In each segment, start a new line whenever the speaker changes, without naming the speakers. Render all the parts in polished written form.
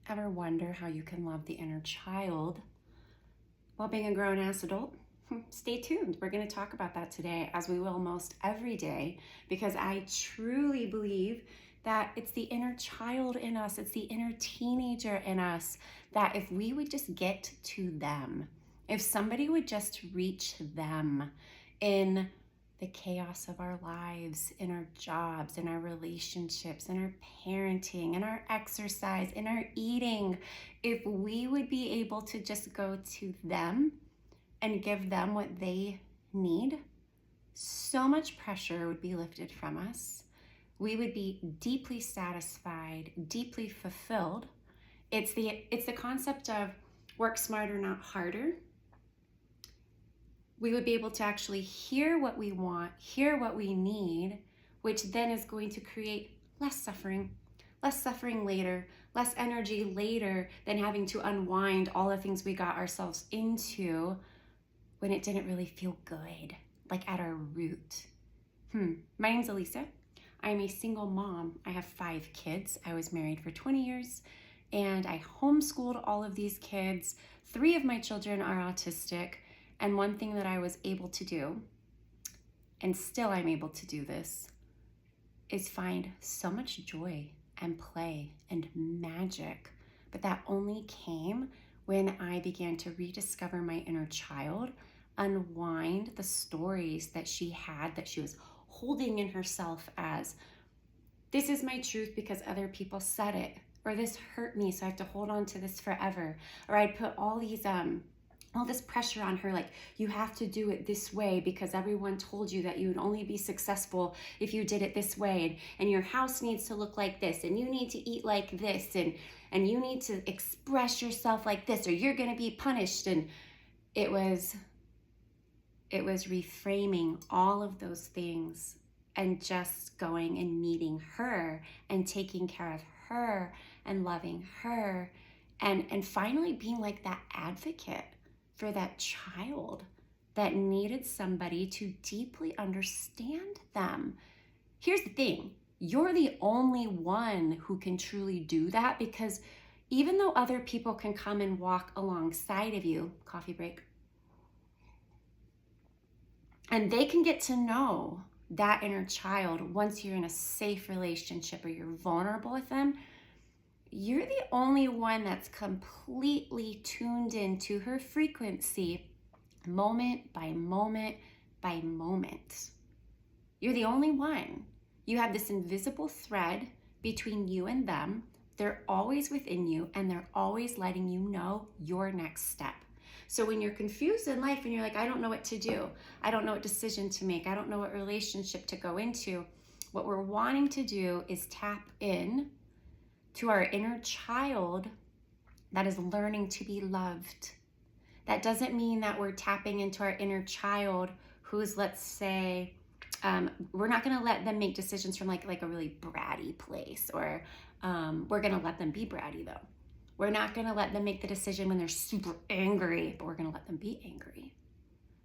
Ever wonder how you can love the inner child while being a grown-ass adult? Stay tuned. We're going to talk about that today, as we will most every day, because I truly believe that it's the inner child in us, it's the inner teenager in us, that if we would just get to them, if somebody would just reach them in the chaos of our lives, in our jobs, in our relationships, in our parenting, in our exercise, in our eating, if we would be able to just go to them and give them what they need, so much pressure would be lifted from us. We would be deeply satisfied, deeply fulfilled. It's the concept of work smarter, not harder. We would be able to actually hear what we want, hear what we need, which then is going to create less suffering later, less energy later than having to unwind all the things we got ourselves into when it didn't really feel good, like at our root. My name's Alyssa. I'm a single mom. I have 5 kids. I was married for 20 years and I homeschooled all of these kids. 3 of my children are autistic. And one thing that I was able to do, and still I'm able to do this, is find so much joy and play and magic. But that only came when I began to rediscover my inner child, unwind the stories that she had, that she was holding in herself as, this is my truth because other people said it, or this hurt me, so I have to hold on to this forever. Or I'd put all this pressure on her, like, you have to do it this way because everyone told you that you would only be successful if you did it this way, and your house needs to look like this, and you need to eat like this, and you need to express yourself like this, or you're going to be punished. And it was reframing all of those things and just going and meeting her and taking care of her and loving her, and finally being like that advocate for that child that needed somebody to deeply understand them. Here's the thing, you're the only one who can truly do that, because even though other people can come and walk alongside of you, coffee break, and they can get to know that inner child once you're in a safe relationship or you're vulnerable with them, you're the only one that's completely tuned into her frequency, moment by moment by moment. You're the only one. You have this invisible thread between you and them. They're always within you, and they're always letting you know your next step. So when you're confused in life and you're like, I don't know what to do, I don't know what decision to make, I don't know what relationship to go into, what we're wanting to do is tap in to our inner child that is learning to be loved. That doesn't mean that we're tapping into our inner child who's, let's say, we're not going to let them make decisions from like a really bratty place, or we're going to let them be bratty though. We're not going to let them make the decision when they're super angry, but we're going to let them be angry.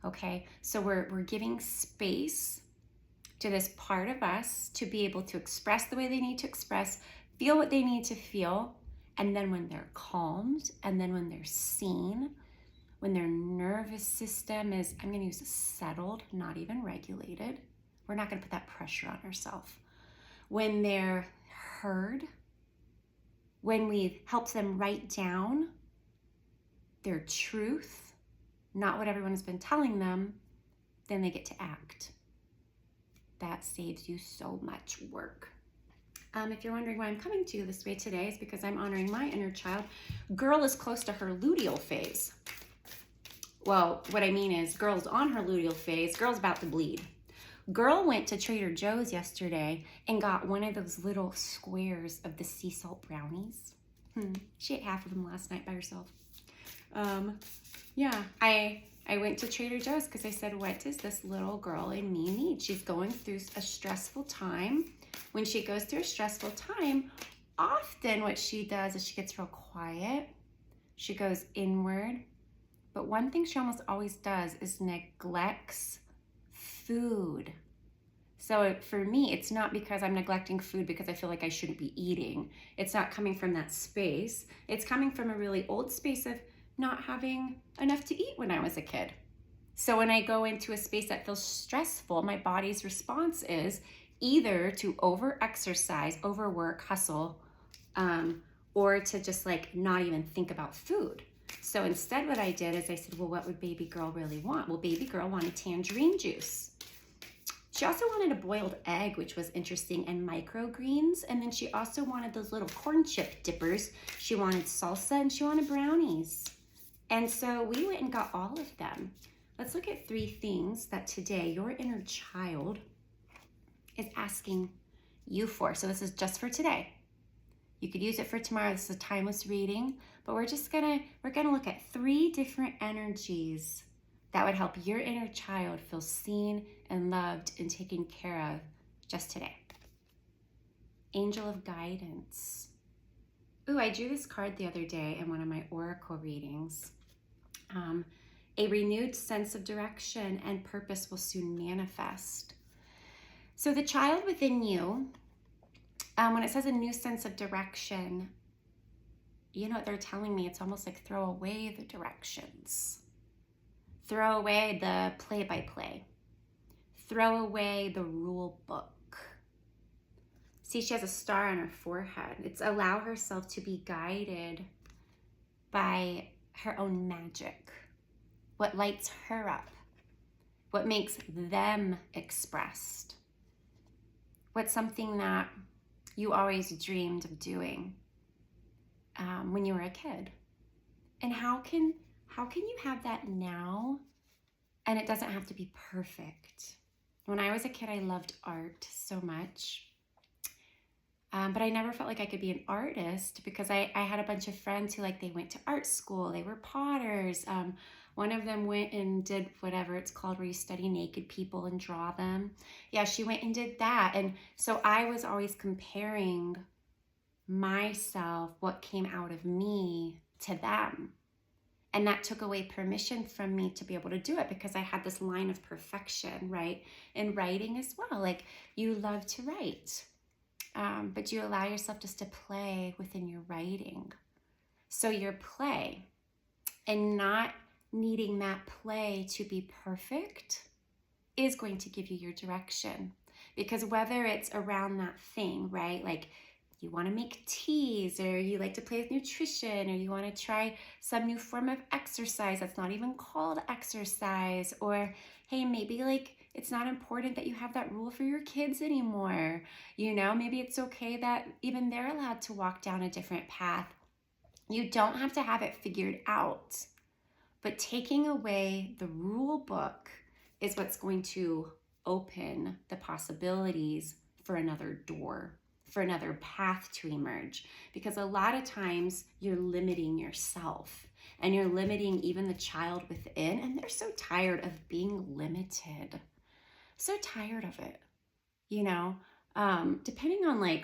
Okay, so we're giving space to this part of us to be able to express the way they need to express, feel what they need to feel, and then when they're calmed, and then when they're seen, when their nervous system is, I'm going to use settled, not even regulated. We're not going to put that pressure on ourselves. When they're heard, when we've helped them write down their truth, not what everyone has been telling them, then they get to act. That saves you so much work. If you're wondering why I'm coming to you this way today, it's because I'm honoring my inner child. Girl is close to her luteal phase. Well, what I mean is, girl's on her luteal phase. Girl's about to bleed. Girl went to Trader Joe's yesterday and got one of those little squares of the sea salt brownies. She ate half of them last night by herself. Yeah, I went to Trader Joe's because I said, what does this little girl in me need? She's going through a stressful time. When she goes through a stressful time, often what she does is she gets real quiet. She goes inward. But one thing she almost always does is neglects food. So for me, it's not because I'm neglecting food because I feel like I shouldn't be eating. It's not coming from that space. It's coming from a really old space of not having enough to eat when I was a kid. So when I go into a space that feels stressful, my body's response is either to over-exercise, overwork, hustle, or to just like not even think about food. So instead what I did is I said, well, what would baby girl really want? Well, baby girl wanted tangerine juice. She also wanted a boiled egg, which was interesting, and microgreens. And then she also wanted those little corn chip dippers. She wanted salsa and she wanted brownies. And so we went and got all of them. Let's look at 3 things that today your inner child is asking you for. So this is just for today. You could use it for tomorrow. This is a timeless reading, but we're gonna look at 3 different energies that would help your inner child feel seen and loved and taken care of just today. Angel of guidance. Ooh, I drew this card the other day in one of my oracle readings. A renewed sense of direction and purpose will soon manifest. So the child within you, when it says a new sense of direction, you know what they're telling me? It's almost like throw away the directions. Throw away the play-by-play. Throw away the rule book. See, she has a star on her forehead. It's allow herself to be guided by her own magic. What lights her up. What makes them expressed. What's something that you always dreamed of doing when you were a kid? And how can you have that now and it doesn't have to be perfect? When I was a kid, I loved art so much. But I never felt like I could be an artist because I had a bunch of friends who they went to art school. They were potters. One of them went and did whatever it's called where you study naked people and draw them. Yeah, she went and did that. And so I was always comparing myself, what came out of me, to them. And that took away permission from me to be able to do it because I had this line of perfection, right? In writing as well. Like, you love to write, but you allow yourself just to play within your writing. So your play and not needing that play to be perfect is going to give you your direction. Because whether it's around that thing, right? Like, you want to make teas, or you like to play with nutrition, or you want to try some new form of exercise that's not even called exercise, or hey, maybe it's not important that you have that rule for your kids anymore. Maybe it's okay that even they're allowed to walk down a different path. You don't have to have it figured out, but taking away the rule book is what's going to open the possibilities for another door, for another path to emerge. Because a lot of times you're limiting yourself and you're limiting even the child within, and they're so tired of being limited. So tired of it, depending on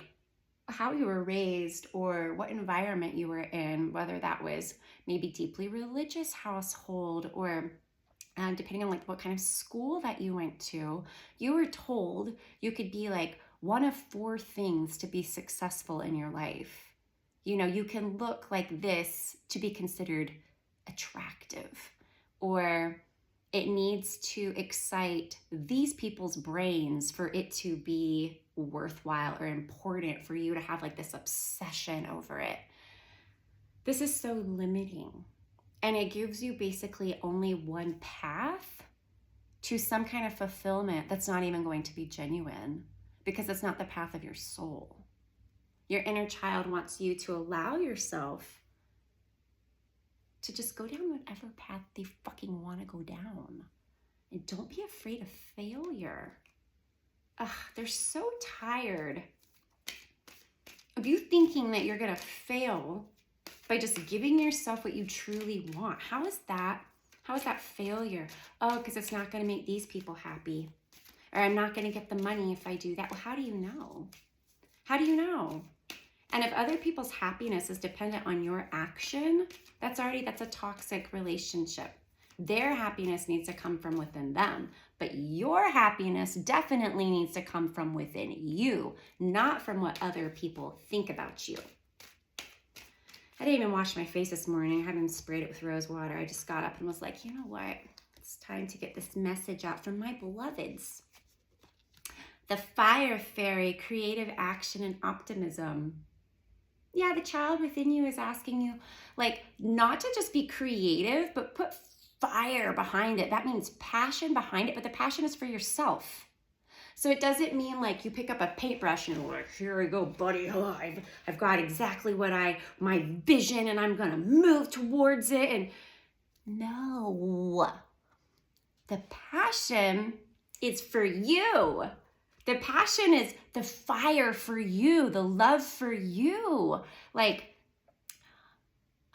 how you were raised or what environment you were in, whether that was maybe deeply religious household or depending on what kind of school that you went to, you were told you could be one of 4 things to be successful in your life. You can look like this to be considered attractive, or it needs to excite these people's brains for it to be worthwhile or important for you to have this obsession over it. This is so limiting. And it gives you basically only one path to some kind of fulfillment that's not even going to be genuine, because it's not the path of your soul. Your inner child wants you to allow yourself to just go down whatever path they fucking want to go down. And don't be afraid of failure. They're so tired of you thinking that you're going to fail by just giving yourself what you truly want. How is that failure? Oh, because it's not going to make these people happy. Or I'm not going to get the money if I do that. Well, how do you know? How do you know? And if other people's happiness is dependent on your action, that's a toxic relationship. Their happiness needs to come from within them. But your happiness definitely needs to come from within you, not from what other people think about you. I didn't even wash my face this morning. I hadn't sprayed it with rose water. I just got up and was like, you know what? It's time to get this message out from my beloveds. The fire fairy, creative action and optimism. Yeah, the child within you is asking you, like, not to just be creative, but put fire behind it. That means passion behind it, but the passion is for yourself. So it doesn't mean like you pick up a paintbrush and you're like, here we go, buddy. Oh, I've got exactly what my vision, and I'm gonna move towards it. And no, the passion is for you. The passion is the fire for you, the love for you. Like,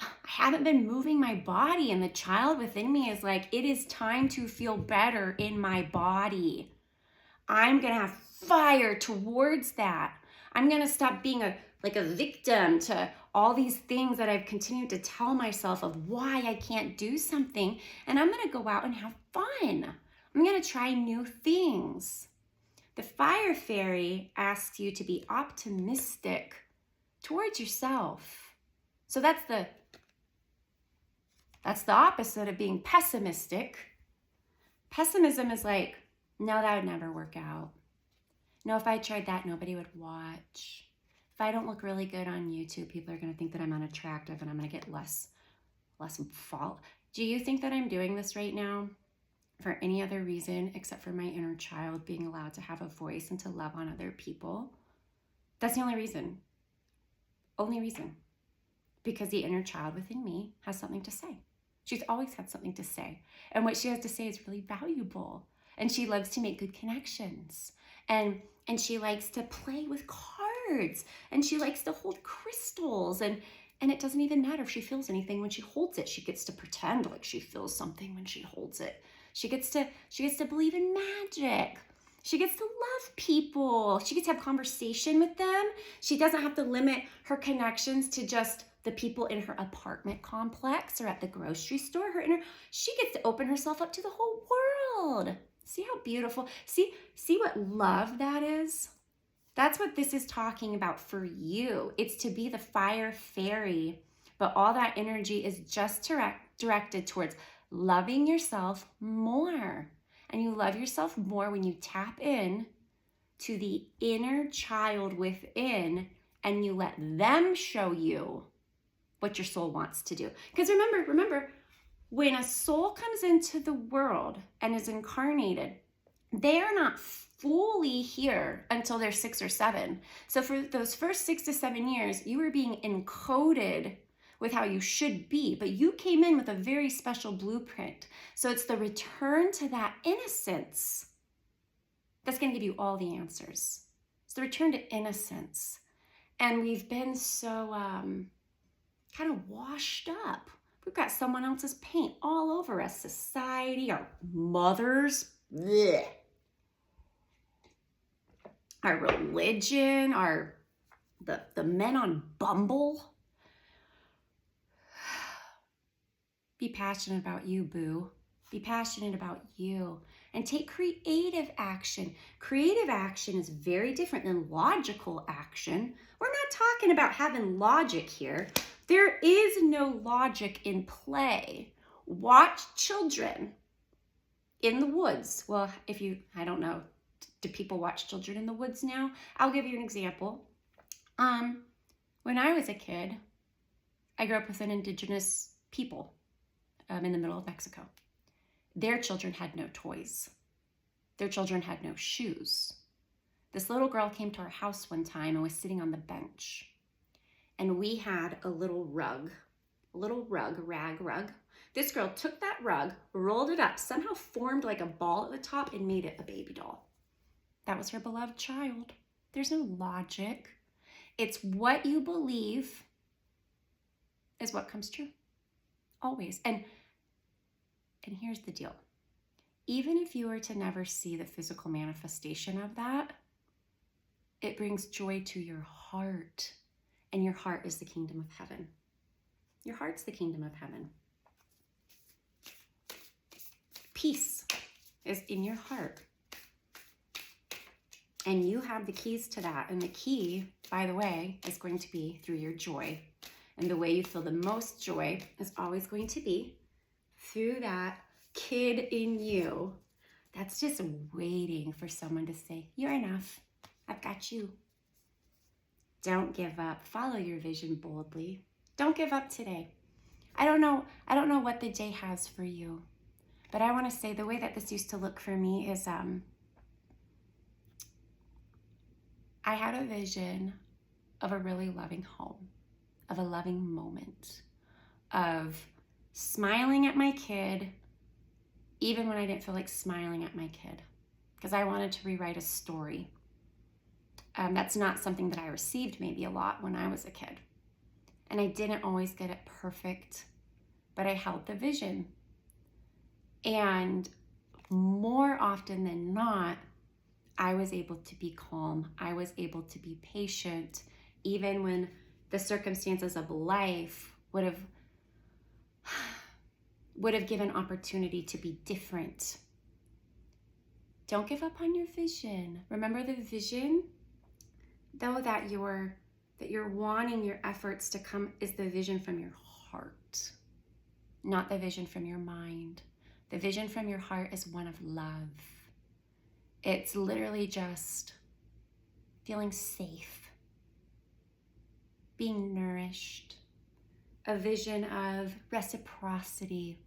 I haven't been moving my body, and the child within me is like, it is time to feel better in my body. I'm going to have fire towards that. I'm going to stop being a victim to all these things that I've continued to tell myself of why I can't do something. And I'm going to go out and have fun. I'm going to try new things. The fire fairy asks you to be optimistic towards yourself. So that's the opposite of being pessimistic. Pessimism is like, no, that would never work out. No, if I tried that, nobody would watch. If I don't look really good on YouTube, people are going to think that I'm unattractive and I'm going to get less fault. Do you think that I'm doing this right now for any other reason except for my inner child being allowed to have a voice and to love on other people? That's the only reason. Only reason. Because the inner child within me has something to say. She's always had something to say. And what she has to say is really valuable. And she loves to make good connections. And she likes to play with cards. And she likes to hold crystals. And it doesn't even matter if she feels anything when she holds it. She gets to pretend like she feels something when she holds it. She gets to believe in magic. She gets to love people. She gets to have conversation with them. She doesn't have to limit her connections to just the people in her apartment complex or at the grocery store. She gets to open herself up to the whole world. See how beautiful? See what love that is? That's what this is talking about for you. It's to be the fire fairy, but all that energy is just directed towards loving yourself more. And you love yourself more when you tap in to the inner child within and you let them show you what your soul wants to do. Because remember, when a soul comes into the world and is incarnated, they are not fully here until they're 6 or 7. So for those first 6 to 7 years, you were being encoded with how you should be, but you came in with a very special blueprint. So it's the return to that innocence that's going to give you all the answers. It's the return to innocence. And we've been so kind of washed up. We've got someone else's paint all over us. Society, our mothers, bleh. Our religion, the men on Bumble. Be passionate about you, boo. Be passionate about you. And take creative action. Creative action is very different than logical action. We're not talking about having logic here. There is no logic in play. Watch children in the woods. Well, I don't know, do people watch children in the woods now? I'll give you an example. When I was a kid, I grew up with an indigenous people in the middle of Mexico. Their children had no toys. Their children had no shoes. This little girl came to our house one time and was sitting on the bench. And we had a little rag rug. This girl took that rug, rolled it up, somehow formed like a ball at the top and made it a baby doll. That was her beloved child. There's no logic. It's what you believe is what comes true. Always. And here's the deal. Even if you were to never see the physical manifestation of that, it brings joy to your heart. And your heart is the kingdom of heaven. Your heart's the kingdom of heaven. Peace is in your heart. And you have the keys to that. And the key, by the way, is going to be through your joy. And the way you feel the most joy is always going to be through that kid in you that's just waiting for someone to say, you're enough. I've got you. Don't give up. Follow your vision boldly. Don't give up today. I don't know what the day has for you, but I want to say the way that this used to look for me is I had a vision of a really loving home, of a loving moment, of smiling at my kid, even when I didn't feel like smiling at my kid, because I wanted to rewrite a story. That's not something that I received maybe a lot when I was a kid. And I didn't always get it perfect, but I held the vision. And more often than not, I was able to be calm. I was able to be patient, even when the circumstances of life would have given opportunity to be different. Don't give up on your vision. Remember the vision, though, that you're wanting your efforts to come is the vision from your heart, not the vision from your mind. The vision from your heart is one of love. It's literally just feeling safe, being nourished, a vision of reciprocity,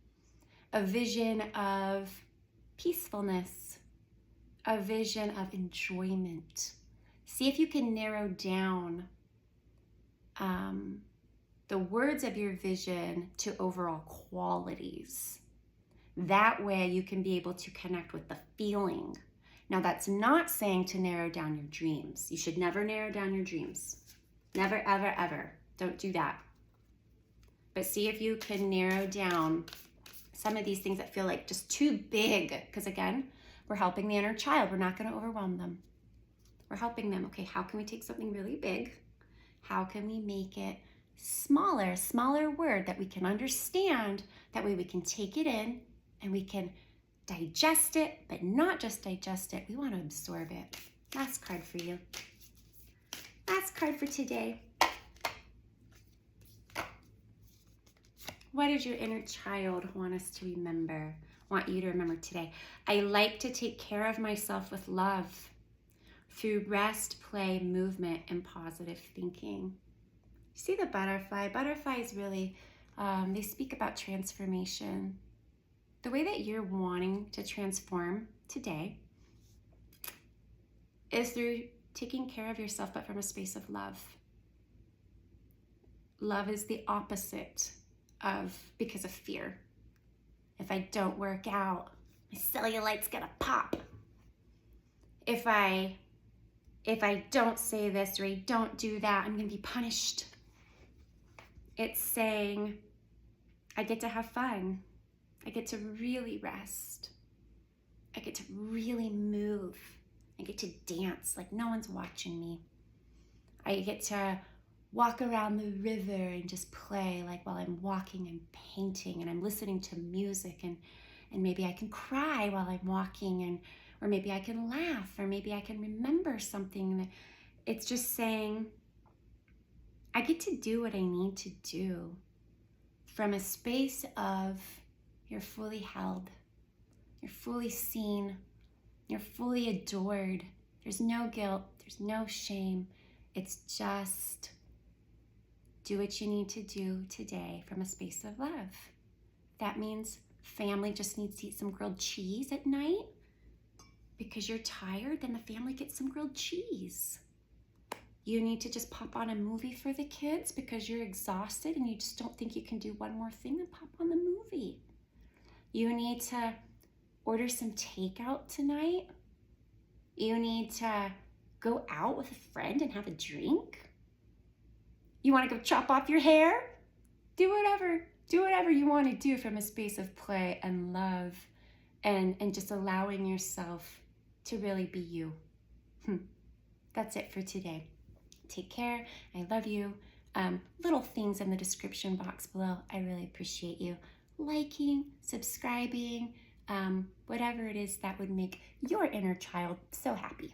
a vision of peacefulness, a vision of enjoyment. See if you can narrow down the words of your vision to overall qualities. That way you can be able to connect with the feeling. Now, that's not saying to narrow down your dreams. You should never narrow down your dreams. Never, ever, ever. Don't do that. But see if you can narrow down some of these things that feel like just too big. Because again, we're helping the inner child. We're not going to overwhelm them. We're helping them. Okay, how can we take something really big? How can we make it smaller word that we can understand? That way we can take it in and we can digest it, but not just digest it. We want to absorb it. Last card for you. Last card for today. What does your inner child want us to remember? Want you to remember today? I like to take care of myself with love through rest, play, movement, and positive thinking. See the butterfly? Butterflies really, they speak about transformation. The way that you're wanting to transform today is through taking care of yourself, but from a space of love. Love is the opposite of because of fear. If I don't work out, my cellulite's gonna pop. If I don't say this or I don't do that, I'm gonna be punished. It's saying I get to have fun. I get to really rest. I get to really move. I get to dance like no one's watching me. I get to walk around the river and just play like while I'm walking and painting and I'm listening to music and maybe I can cry while I'm walking or maybe I can laugh or maybe I can remember something. It's just saying I get to do what I need to do from a space of you're fully held, you're fully seen, you're fully adored. There's no guilt, there's no shame. It's just do what you need to do today from a space of love. That means family just needs to eat some grilled cheese at night because you're tired, then the family gets some grilled cheese. You need to just pop on a movie for the kids because you're exhausted and you just don't think you can do one more thing, then pop on the movie. You need to order some takeout tonight. You need to go out with a friend and have a drink. You want to go chop off your hair? Do whatever you want to do from a space of play and love and just allowing yourself to really be you. That's it for today. Take care. I love you. Little things in the description box below. I really appreciate you liking, subscribing, whatever it is that would make your inner child so happy.